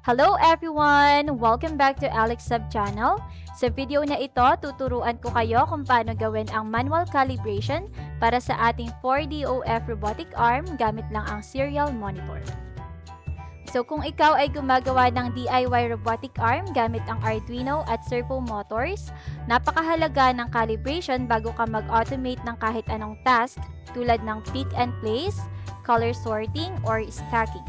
Hello everyone! Welcome back to Alex Sub Channel. Sa video na ito, tuturuan ko kayo kung paano gawin ang manual calibration para sa ating 4DOF robotic arm gamit lang ang serial monitor. So kung ikaw ay gumagawa ng DIY robotic arm gamit ang Arduino at servo motors, napakahalaga ng calibration bago ka mag-automate ng kahit anong task tulad ng pick and place, color sorting, or stacking.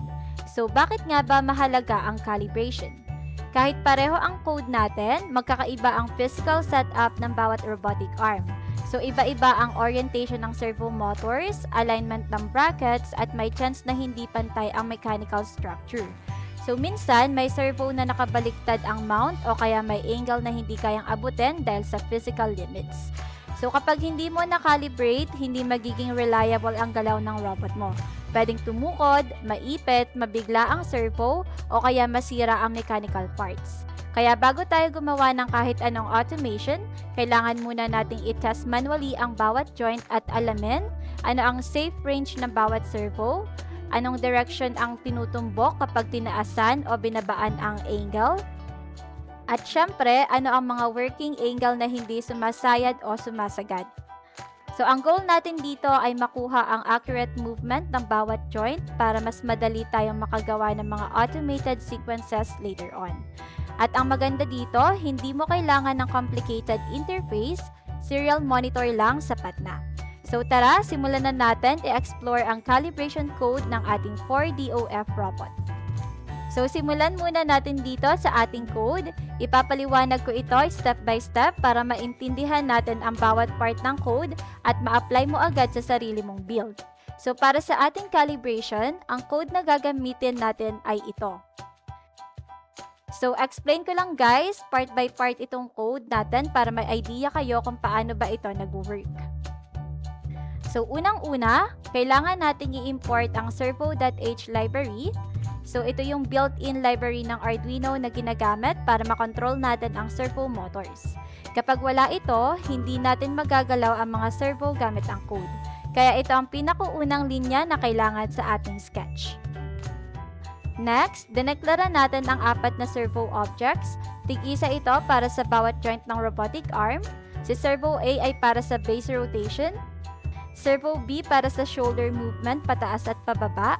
So, bakit nga ba mahalaga ang calibration? Kahit pareho ang code natin, magkakaiba ang physical setup ng bawat robotic arm. So, iba-iba ang orientation ng servo motors, alignment ng brackets, at may chance na hindi pantay ang mechanical structure. So, minsan, may servo na nakabaliktad ang mount o kaya may angle na hindi kayang abutin dahil sa physical limits. So, kapag hindi mo na-calibrate, hindi magiging reliable ang galaw ng robot mo. Pwedeng tumukod, maipit, mabigla ang servo, o kaya masira ang mechanical parts. Kaya bago tayo gumawa ng kahit anong automation, kailangan muna nating i-test manually ang bawat joint at alamin ano ang safe range ng bawat servo, anong direction ang tinutumbok kapag tinaasan o binabaan ang angle, at syempre, ano ang mga working angle na hindi sumasayad o sumasagad. So, ang goal natin dito ay makuha ang accurate movement ng bawat joint para mas madali tayong makagawa ng mga automated sequences later on. At ang maganda dito, hindi mo kailangan ng complicated interface, serial monitor lang sapat na. So, tara, simulan na natin i-explore ang calibration code ng ating 4DOF robot. So, simulan muna natin dito sa ating code. Ipapaliwanag ko ito step by step para maintindihan natin ang bawat part ng code at ma-apply mo agad sa sarili mong build. So, para sa ating calibration, ang code na gagamitin natin ay ito. So, explain ko lang guys, part by part itong code natin para may idea kayo kung paano ba ito nag-work. So, unang-una, kailangan natin i-import ang servo.h library. So, ito yung built-in library ng Arduino na ginagamit para makontrol natin ang servo motors. Kapag wala ito, hindi natin magagalaw ang mga servo gamit ang code. Kaya ito ang pinakaunang linya na kailangan sa ating sketch. Next, dineklara natin ang 4 na servo objects. Tig-isa ito para sa bawat joint ng robotic arm. Si servo A ay para sa base rotation. Servo B para sa shoulder movement pataas at pababa.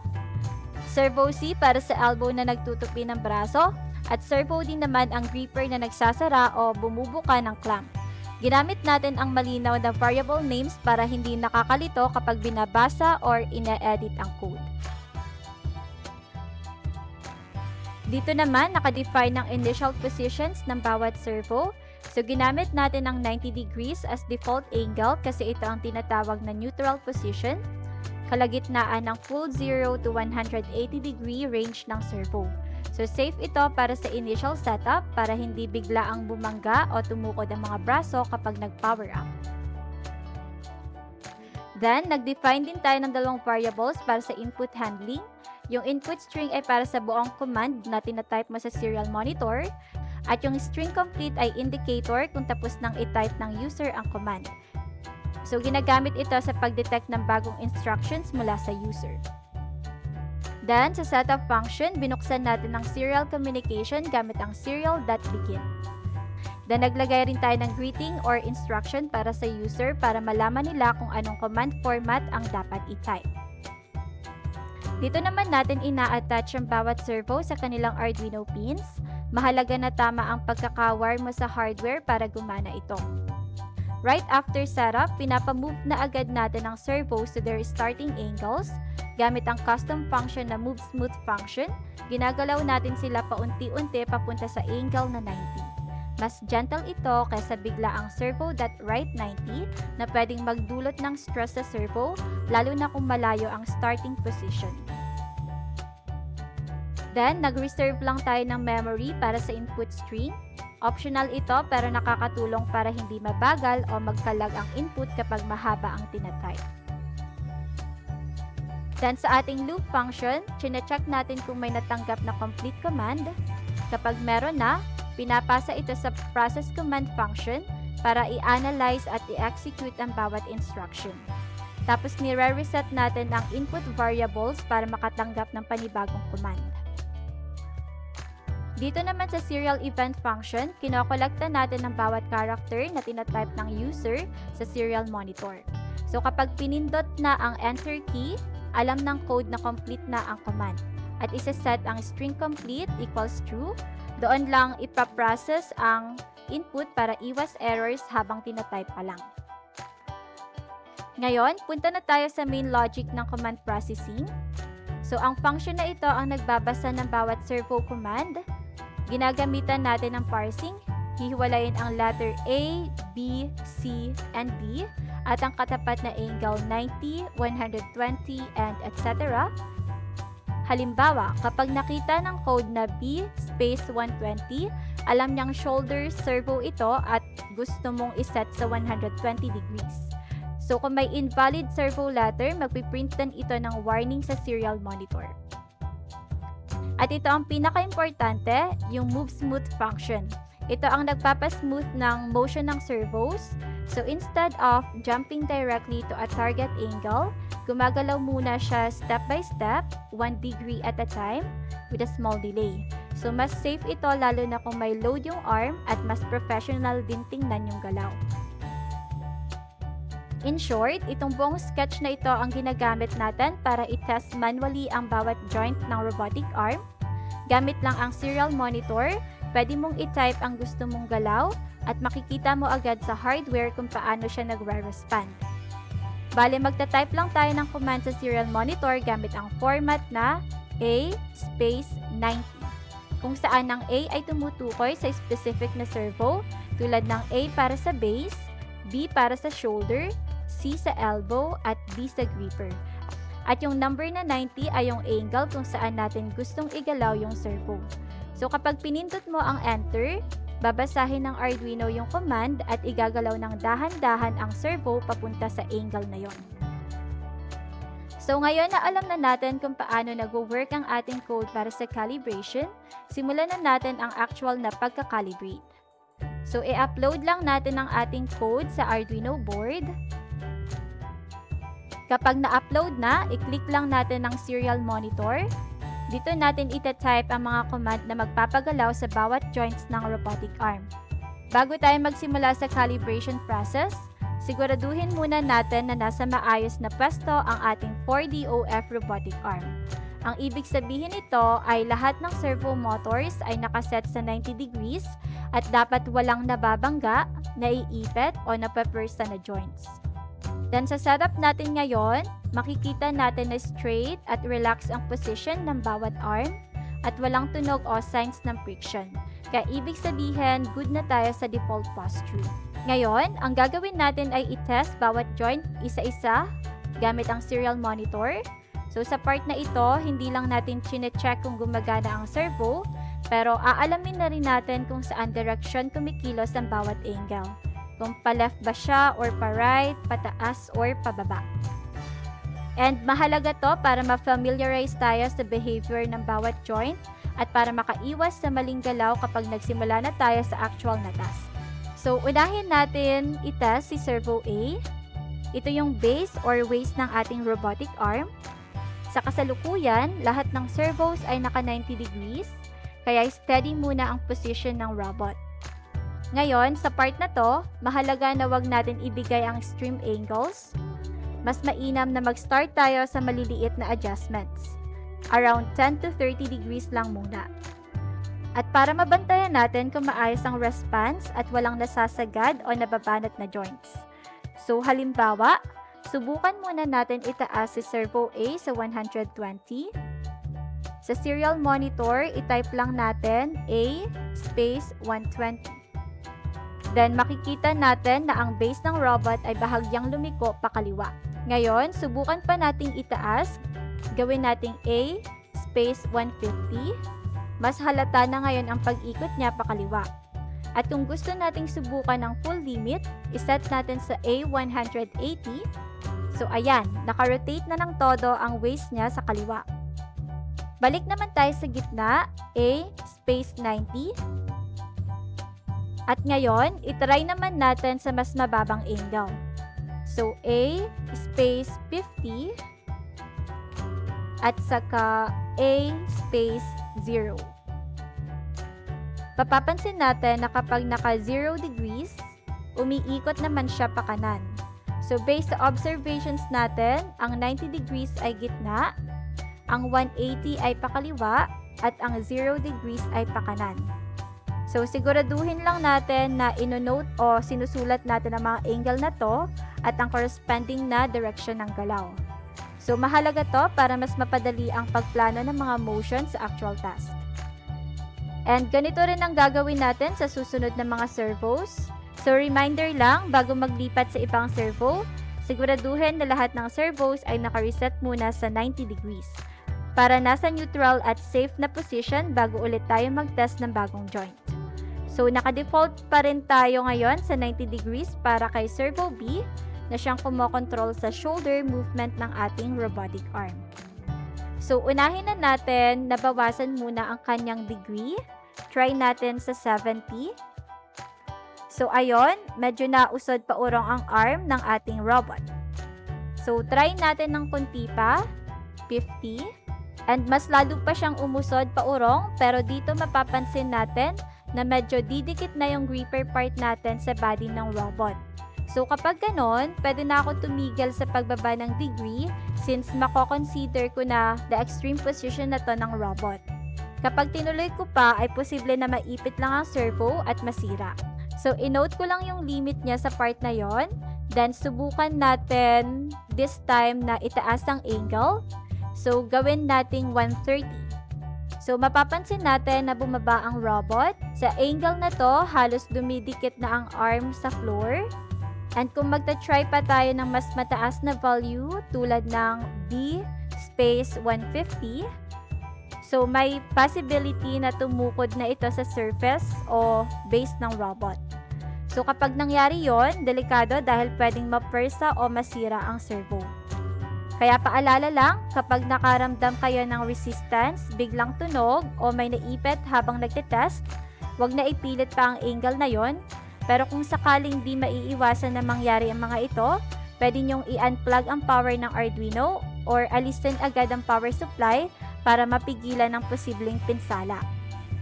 Servo C para sa elbow na nagtutupi ng braso, at servo D naman ang gripper na nagsasara o bumubuka ng clamp. Ginamit natin ang malinaw na variable names para hindi nakakalito kapag binabasa or ine-edit ang code. Dito naman, nakadefine ang initial positions ng bawat servo. So, ginamit natin ang 90 degrees as default angle kasi ito ang tinatawag na neutral position. Kalagitnaan ng full 0 to 180 degree range ng servo. So, safe ito para sa initial setup para hindi bigla ang bumangga o tumukod ang mga braso kapag nag-power up. Then, nag-define din tayo ng 2 variables para sa input handling. Yung input string ay para sa buong command na tinatype mo sa serial monitor. At yung string complete ay indicator kung tapos nang i-type ng user ang command. So, ginagamit ito sa pag-detect ng bagong instructions mula sa user. Then, sa setup function, binuksan natin ang serial communication gamit ang serial.begin. Then, naglagay rin tayo ng greeting or instruction para sa user para malaman nila kung anong command format ang dapat i-type. Dito naman natin ina-attach ang bawat servo sa kanilang Arduino pins. Mahalaga na tama ang pagkaka-wire mo sa hardware para gumana ito. Right after setup, pinapamove na agad natin ang servos to their starting angles. Gamit ang custom function na move smooth function, ginagalaw natin sila paunti-unti papunta sa angle na 90. Mas gentle ito kaysa bigla ang servo.right 90 na pwedeng magdulot ng stress sa servo, lalo na kung malayo ang starting position. Then, nag-reserve lang tayo ng memory para sa input string. Optional ito pero nakakatulong para hindi mabagal o magkalag ang input kapag mahaba ang tinatype. Then sa ating loop function, chine-check natin kung may natanggap na complete command. Kapag meron na, pinapasa ito sa process command function para i-analyze at i-execute ang bawat instruction. Tapos nire-reset natin ang input variables para makatanggap ng panibagong command. Dito naman sa serial event function, kinokolekta natin ang bawat character na tinatype ng user sa serial monitor. So kapag pinindot na ang enter key, alam ng code na complete na ang command. At isa-set ang string complete equals true. Doon lang ipaprocess ang input para iwas errors habang tinatype pa lang. Ngayon, punta na tayo sa main logic ng command processing. So ang function na ito ang nagbabasa ng bawat servo command. Ginagamitan natin ng parsing. Hihiwalayin ang letter A, B, C, and D at ang katapat na angle 90, 120, and etc. Halimbawa, kapag nakita ng code na B space 120, alam niyang shoulder servo ito at gusto mong iset sa 120 degrees. So kung may invalid servo letter, magpiprint din ito ng warning sa serial monitor. At ito ang pinaka-importante, yung move smooth function. Ito ang nagpapasmooth ng motion ng servos. So instead of jumping directly to a target angle, gumagalaw muna siya step by step, 1 degree at a time, with a small delay. So mas safe ito lalo na kung may load yung arm at mas professional din tingnan yung galaw. In short, itong buong sketch na ito ang ginagamit natin para i-test manually ang bawat joint ng robotic arm. Gamit lang ang serial monitor, pwede mong i-type ang gusto mong galaw at makikita mo agad sa hardware kung paano siya nagre-respond. Bale, magta-type lang tayo ng command sa serial monitor gamit ang format na A space 90. Kung saan ang A ay tumutukoy sa specific na servo tulad ng A para sa base, B para sa shoulder, C sa elbow, at D sa gripper. At yung number na 90 ay yung angle kung saan natin gustong igalaw yung servo. So kapag pinindot mo ang enter, babasahin ng Arduino yung command at igagalaw ng dahan-dahan ang servo papunta sa angle na yon. So ngayon na alam na natin kung paano nag-work ang ating code para sa calibration, simulan na natin ang actual na pagka-calibrate. So i-upload lang natin ang ating code sa Arduino board. Kapag na-upload na, i-click lang natin ang serial monitor. Dito natin ita-type ang mga command na magpapagalaw sa bawat joints ng robotic arm. Bago tayo magsimula sa calibration process, siguraduhin muna natin na nasa maayos na pwesto ang ating 4DOF robotic arm. Ang ibig sabihin nito ay lahat ng servo motors ay nakaset sa 90 degrees at dapat walang nababangga, naiipit o napapwersa na joints. Then sa setup natin ngayon, makikita natin na straight at relax ang position ng bawat arm at walang tunog o signs ng friction. Kaya ibig sabihin, good na tayo sa default posture. Ngayon, ang gagawin natin ay i-test bawat joint isa-isa gamit ang serial monitor. So sa part na ito, hindi lang natin chine-check kung gumagana ang servo, pero aalamin na rin natin kung saan direction kumikilos ang bawat angle. Kung pa-left ba siya or pa-right, pataas or pababa. And mahalaga to para ma-familiarize tayo sa behavior ng bawat joint at para makaiwas sa maling galaw kapag nagsimula na tayo sa actual na task. So unahin natin i-test si servo A. Ito yung base or waist ng ating robotic arm. Sa kasalukuyan, lahat ng servos ay naka 90 degrees, kaya steady muna ang position ng robot. Ngayon, sa part na to, mahalaga na wag natin ibigay ang extreme angles. Mas mainam na mag-start tayo sa maliliit na adjustments. Around 10 to 30 degrees lang muna. At para mabantayan natin kung maayos ang response at walang nasasagad o nababanat na joints. So halimbawa, subukan muna natin itaas si servo A sa 120. Sa serial monitor, i-type lang natin A space 120. Then, makikita natin na ang base ng robot ay bahagyang lumiko pakaliwa. Ngayon, subukan pa nating itaas. Gawin nating A space 150. Mas halata na ngayon ang pag-ikot niya pakaliwa. At kung gusto nating subukan ng full limit, iset natin sa A 180. So, ayan, naka-rotate na ng todo ang waist niya sa kaliwa. Balik naman tayo sa gitna, A space 90. At ngayon, itry naman natin sa mas mababang angle. So, A space 50 at saka A space 0. Papapansin natin na kapag naka 0 degrees, umiikot naman siya pa kanan. So based sa observations natin, ang 90 degrees ay gitna, ang 180 ay pakaliwa, at ang 0 degrees ay pakanan. So siguraduhin lang natin na inonote o sinusulat natin ang mga angle na to at ang corresponding na direction ng galaw. So mahalaga to para mas mapadali ang pagplano ng mga motion sa actual task. And ganito rin ang gagawin natin sa susunod na mga servos. So reminder lang, bago maglipat sa ibang servo, siguraduhin na lahat ng servos ay naka-reset muna sa 90 degrees para nasa neutral at safe na position bago ulit tayo mag-test ng bagong joint. So naka-default pa rin tayo ngayon sa 90 degrees para kay servo B na siyang kumokontrol sa shoulder movement ng ating robotic arm. So unahin na natin na bawasan muna ang kanyang degree. Try natin sa 70. So ayon, medyo nausod pa urong ang arm ng ating robot. So try natin ng kunti pa, 50. And mas lalo pa siyang umusod pa urong, pero dito mapapansin natin na medyo didikit na yung gripper part natin sa body ng robot. So kapag ganon, pwede na ako tumigil sa pagbaba ng degree since mako-consider ko na the extreme position na to ng robot. Kapag tinuloy ko pa, ay posible na maipit lang ang servo at masira. So inote ko lang yung limit niya sa part na yon. Then subukan natin this time na itaas ang angle. So gawin nating 130. So mapapansin natin na bumaba ang robot. Sa angle na to, halos dumidikit na ang arm sa floor. And kung magta-try pa tayo ng mas mataas na value tulad ng B space 150, so may possibility na tumukod na ito sa surface o base ng robot. So kapag nangyari yon, delikado dahil pwedeng mapersa o masira ang servo. Kaya paalala lang, kapag nakaramdam kayo ng resistance, biglang tunog o may naipit habang nagtitest, wag na ipilit pa ang angle na yon. Pero kung sakaling di maiiwasan na mangyari ang mga ito, pwede nyong i-unplug ang power ng Arduino or alisin agad ang power supply para mapigilan ang posibleng pinsala.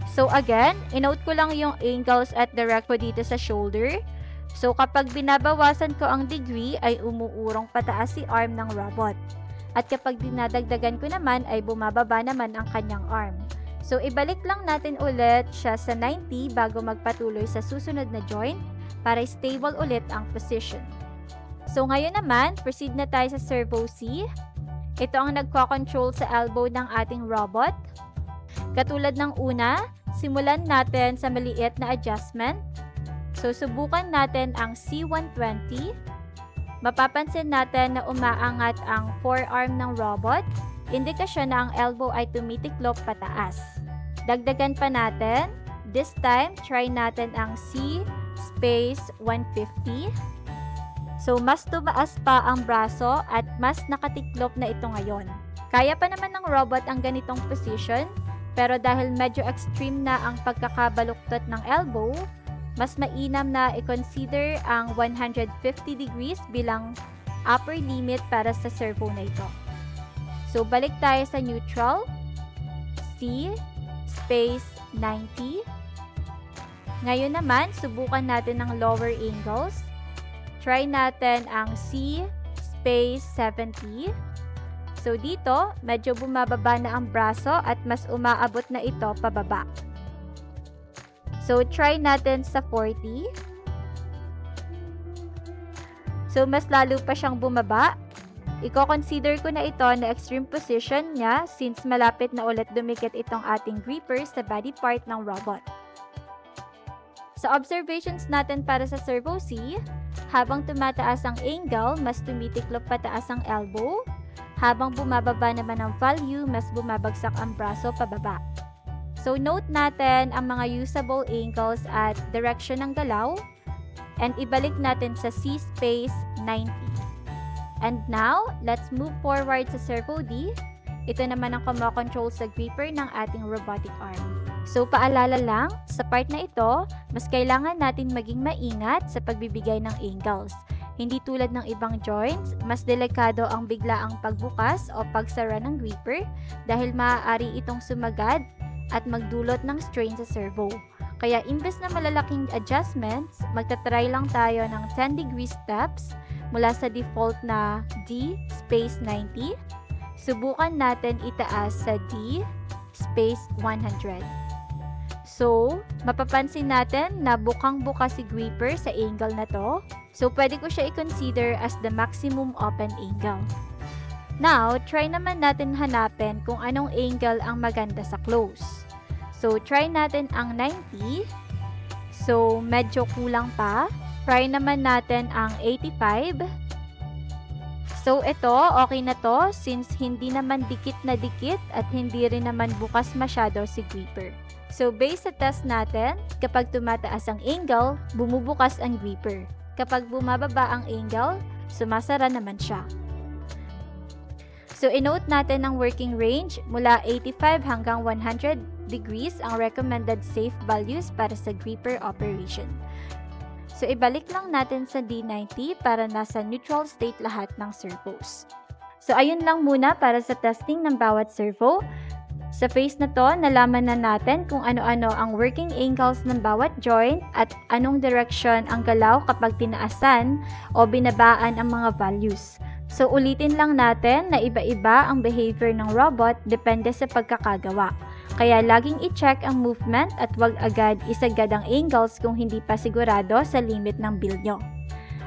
So again, inote ko lang yung angles at direct ko dito sa shoulder. So kapag binabawasan ko ang degree ay umuurong pataas si arm ng robot. At kapag dinadagdagan ko naman ay bumababa naman ang kanyang arm. So ibalik lang natin ulit siya sa 90 bago magpatuloy sa susunod na joint para stable ulit ang position. So ngayon naman, proceed na tayo sa servo C. Ito ang nagko-control sa elbow ng ating robot. Katulad ng una, simulan natin sa maliit na adjustment. So, subukan natin ang C120. Mapapansin natin na umaangat ang forearm ng robot. Indikasyon na ang elbow ay tumitiklop pataas. Dagdagan pa natin. This time, try natin ang C space 150. So, mas tumaas pa ang braso at mas nakatiklop na ito ngayon. Kaya pa naman ng robot ang ganitong position, pero dahil medyo extreme na ang pagkakabaluktot ng elbow, mas mainam na i-consider ang 150 degrees bilang upper limit para sa servo na ito. So, balik tayo sa neutral. C space 90. Ngayon naman, subukan natin ang lower angles. Try natin ang C space 70. So, dito, medyo bumababa na ang braso at mas umaabot na ito pababa. So, try natin sa 40. So, mas lalo pa siyang bumaba. Iko-consider ko na ito na extreme position niya since malapit na ulit dumikit itong ating gripper sa body part ng robot. Sa observations natin para sa servo C, habang tumataas ang angle, mas tumitiklop pataas ang elbow. Habang bumababa naman ang value, mas bumabagsak ang braso pababa. So, note natin ang mga usable angles at direction ng galaw and ibalik natin sa C space 90. And now, let's move forward sa servo D. Ito naman ang kumokontrol sa gripper ng ating robotic arm. So, paalala lang, sa part na ito, mas kailangan natin maging maingat sa pagbibigay ng angles. Hindi tulad ng ibang joints, mas delikado ang biglaang pagbukas o pagsara ng gripper dahil maaari itong sumagad at magdulot ng strain sa servo. Kaya imbes na malalaking adjustments, magta-try lang tayo ng 10 degree steps mula sa default na D space 90. Subukan natin itaas sa D space 100. So, mapapansin natin na bukang-buka si gripper sa angle na to. So, pwede ko siya i-consider as the maximum open angle. Now, try naman natin hanapin kung anong angle ang maganda sa close. So, try natin ang 90. So, medyo kulang pa. Try naman natin ang 85. So, ito, okay na to since hindi naman dikit na dikit at hindi rin naman bukas masyado si gripper. So, based sa test natin, kapag tumataas ang angle, bumubukas ang gripper. Kapag bumababa ang angle, sumasara naman siya. So, inote natin ang working range mula 85 hanggang 100 degrees ang recommended safe values para sa gripper operation. So, ibalik lang natin sa D90 para nasa neutral state lahat ng servos. So, ayun lang muna para sa testing ng bawat servo. Sa phase na to, nalaman na natin kung ano-ano ang working angles ng bawat joint at anong direction ang galaw kapag tinaasan o binabaan ang mga values. So, ulitin lang natin na iba-iba ang behavior ng robot depende sa pagkakagawa. Kaya laging i-check ang movement at wag agad isagad ang angles kung hindi pa sigurado sa limit ng build nyo.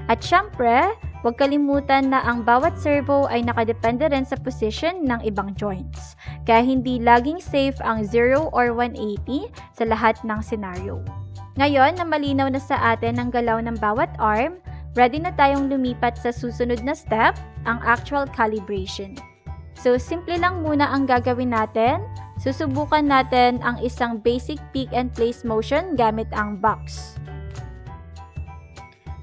At syempre, huwag kalimutan na ang bawat servo ay nakadepende rin sa position ng ibang joints. Kaya hindi laging safe ang 0 or 180 sa lahat ng scenario. Ngayon na malinaw na sa atin ang galaw ng bawat arm, ready na tayong lumipat sa susunod na step, ang actual calibration. So, simple lang muna ang gagawin natin. Susubukan natin ang isang basic pick and place motion gamit ang box.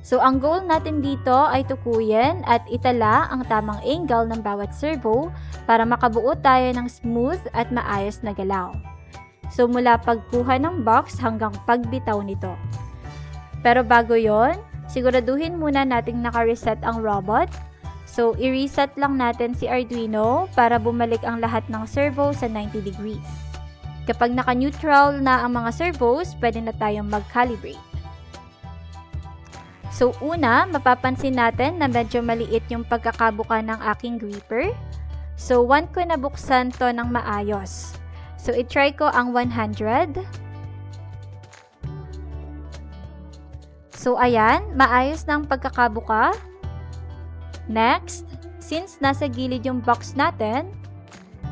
So, ang goal natin dito ay tukuyin at itala ang tamang angle ng bawat servo para makabuo tayo ng smooth at maayos na galaw. So, mula pagkuha ng box hanggang pagbitaw nito. Pero bago yon, siguraduhin muna nating naka-reset ang robot. So, i-reset lang natin si Arduino para bumalik ang lahat ng servo sa 90 degrees. Kapag naka-neutral na ang mga servos, pwede na tayong mag-calibrate. So, una, mapapansin natin na medyo maliit yung pagkakabuka ng aking gripper. So, want ko na buksan to ng maayos. So, i-try ko ang 100. So, ayan, maayos na ang pagkakabuka. Next, since nasa gilid yung box natin,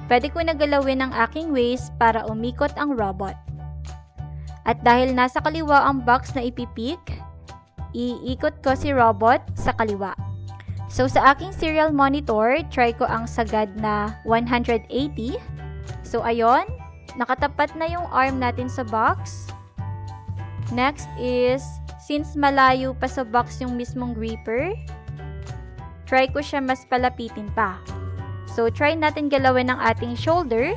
pwede ko na galawin ang aking waist para umikot ang robot. At dahil nasa kaliwa ang box na ipipik, iikot ko si robot sa kaliwa. So, sa aking serial monitor, try ko ang sagad na 180. So, ayun, nakatapat na yung arm natin sa box. Next is, since malayo pa sa box yung mismong gripper, try ko siya mas palapitin pa. So, try natin galawin ang ating shoulder.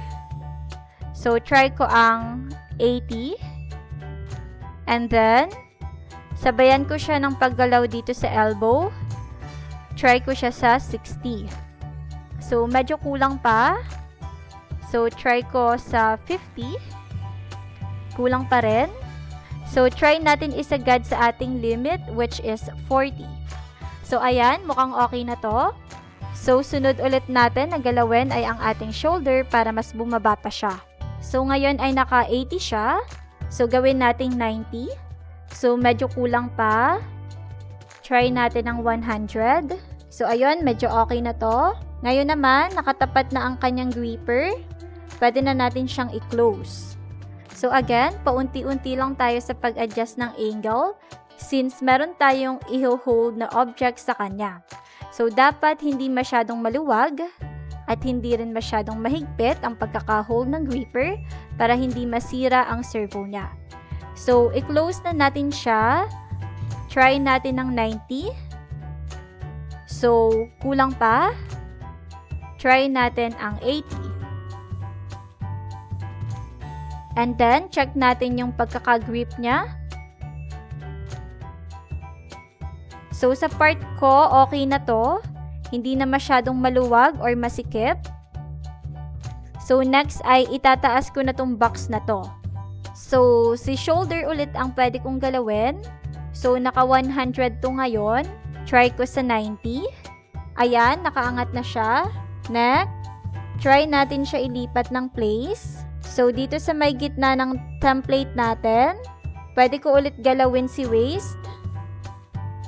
So, try ko ang 80. And then, sabayan ko siya ng paggalaw dito sa elbow. Try ko siya sa 60. So, medyo kulang pa. So, try ko sa 50. Kulang pa rin. So, try natin isagad sa ating limit which is 40. So, ayan, mukhang okay na to. So, sunod ulit natin na galawin ay ang ating shoulder para mas bumaba pa siya. So, ngayon ay naka 80 siya. So, gawin nating 90. So, medyo kulang pa. Try natin ang 100. So, ayun, medyo okay na to. Ngayon naman, nakatapat na ang kanyang gripper. Pwede na natin siyang i-close. So, again, paunti-unti lang tayo sa pag-adjust ng angle since meron tayong i-hold na object sa kanya. So, dapat hindi masyadong maluwag at hindi rin masyadong mahigpit ang pagkaka-hold ng gripper para hindi masira ang servo niya. So, i-close na natin siya. Try natin ng 90. So, kulang pa. Try natin ang 80. And then, check natin yung pagkaka-grip niya. So, sa part ko, okay na to. Hindi na masyadong maluwag or masikip. So, next ay itataas ko na tong box na to. So, si shoulder ulit ang pwede kong galawin. So, naka 100 to ngayon. Try ko sa 90. Ayan, nakaangat na siya. Neck. Try natin siya ilipat ng place. So, dito sa may gitna ng template natin, pwede ko ulit galawin si waist.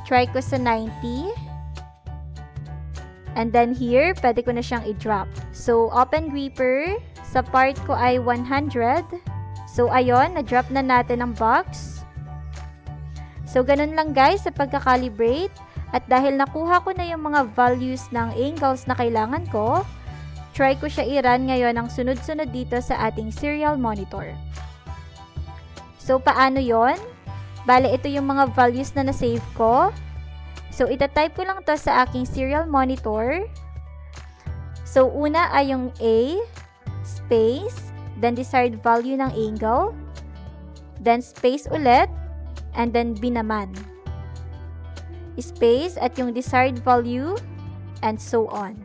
Try ko sa 90. And then here, pwede ko na siyang i-drop. So, open gripper. Sa part ko ay 100. So, ayun, na-drop na natin ang box. So, ganun lang guys sa pagka-calibrate. At dahil nakuha ko na yung mga values ng angles na kailangan ko, try ko siya i-run ngayon ang sunod-sunod dito sa ating serial monitor. So, paano yon? Bale, ito yung mga values na na-save ko. So, itatype ko lang to sa aking serial monitor. So, una ay yung A, space, then desired value ng angle, then space ulit, and then B naman. Space at yung desired value, and so on.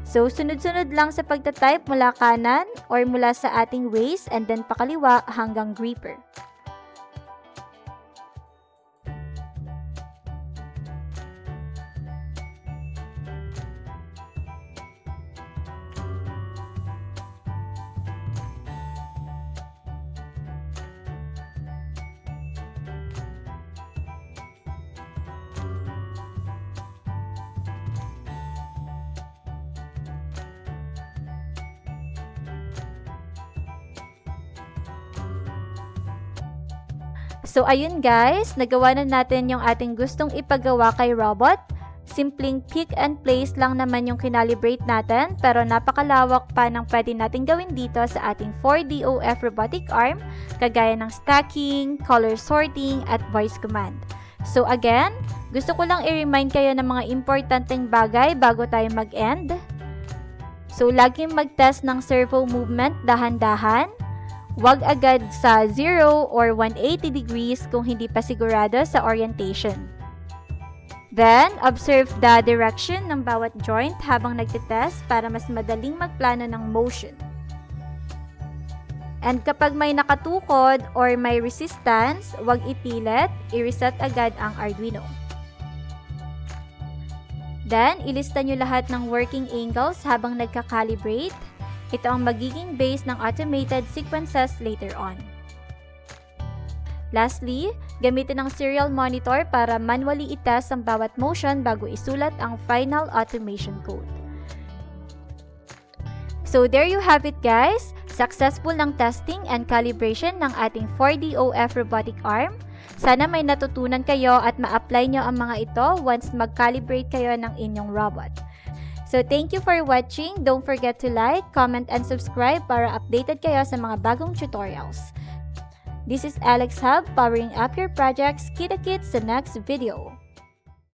So, sunod-sunod lang sa pagtatype mula kanan or mula sa ating waist and then pakaliwa hanggang gripper. So, ayun guys, nagawa na natin yung ating gustong ipagawa kay robot. Simpleng pick and place lang naman yung kinalibrate natin, pero napakalawak pa ng pwede natin gawin dito sa ating 4DOF robotic arm, kagaya ng stacking, color sorting, at voice command. So again, gusto ko lang i-remind kayo ng mga importanteng bagay bago tayo mag-end. So, laging mag-test ng servo movement dahan-dahan. Huwag agad sa 0 or 180 degrees kung hindi pa sigurado sa orientation. Then, observe the direction ng bawat joint habang nagtitest para mas madaling magplano ng motion. And kapag may nakatukod or may resistance, huwag ipilit, i-reset agad ang Arduino. Then, ilista nyo lahat ng working angles habang nagka-calibrate. Ito ang magiging base ng automated sequences later on. Lastly, gamitin ang serial monitor para manually itest ang bawat motion bago isulat ang final automation code. So there you have it guys! Successful ng testing and calibration ng ating 4DOF robotic arm. Sana may natutunan kayo at ma-apply nyo ang mga ito once mag-calibrate kayo ng inyong robot. So, thank you for watching. Don't forget to like, comment, and subscribe para updated kayo sa mga bagong tutorials. This is Alex Hub, powering up your projects. Kita-kits sa next video.